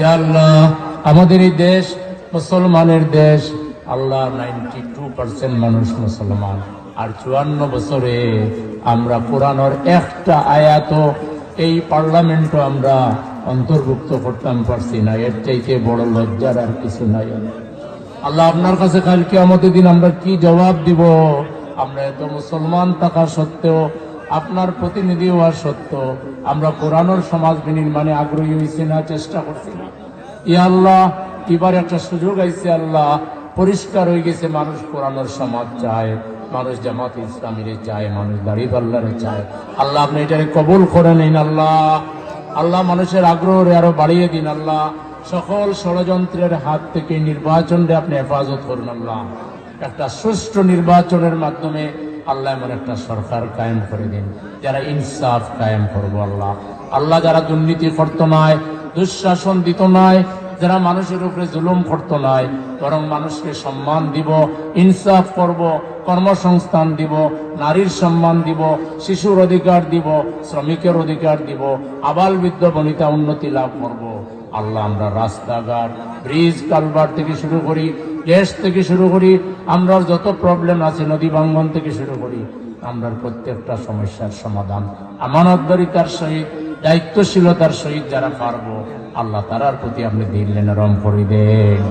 ইয়া আল্লাহ আমাদের এই দেশ মুসলমানের দেশ আল্লাহ 92% মানুষ মুসলমান আর 54 বছরে আমরা কোরআনের একটা আয়াতও এই পার্লামেন্টও আমরা অন্তর্ভুক্ত করতাম পারছি না। এর চাইতে বড় লজ্জার আর কিছু নাই। আল্লাহ আপনার কাছে কাল কিয়ামতের দিন আমরা কি জবাব দিব? আমরা এত মুসলমান থাকা সত্ত্বেও, আপনার প্রতিনিধি হওয়া সত্ত্বেও আমরা কোরআনের সমাজ বিনির্মাণে আগ্রহী হয়েছি না, চেষ্টা করছি না। ইয়া আল্লাহ এবার একটা সুযোগ আইছে, আল্লাহ পরিষ্কার হয়ে গেছে, মানুষ কোরআনের সমাজ চায়, মানুষ জামাত ইসলামীরে চায়, মানুষ দাড়িপাল্লারে চায়। আল্লাহ আপনি এটাকে কবুল করে নিন আল্লাহ। আল্লাহ মানুষের আগ্রহরে আরো বাড়িয়ে দিন আল্লাহ। সকল ষড়যন্ত্রের হাত থেকে নির্বাচনকে আপনি হেফাজত করুন আল্লাহ। একটা সুষ্ঠু নির্বাচনের মাধ্যমে আল্লাহ এমন একটা সরকার কায়েম করে দিন যারা ইনসাফ কায়েম করবো আল্লাহ। আল্লাহ যারা দুর্নীতি করত নয়, দুঃশাসন দিত নয়, যারা মানুষের উপরে জুলুম করত নয়, বরং মানুষকে সম্মান দিব, ইনসাফ করব, কর্মসংস্থান দিব, নারীর সম্মান দিব, শিশুর অধিকার দিব, শ্রমিকের অধিকার দিব, আবাল বৃদ্ধ বনিতা উন্নতি লাভ করব। আল্লাহ আমরা রাস্তাঘাট, ব্রিজ, কালভার্ট থেকে শুরু করি, গ্যাস থেকে শুরু করি, আমরা যত প্রবলেম আছে নদী ভাঙ্গন থেকে শুরু করি, আমরা প্রত্যেকটা সমস্যার সমাধান আমানতদারিতার সহিত, দায়িত্বশীলতার সহিত যারা পারবো আল্লাহ তারার প্রতি আপনি দিলেন রং করে দেন।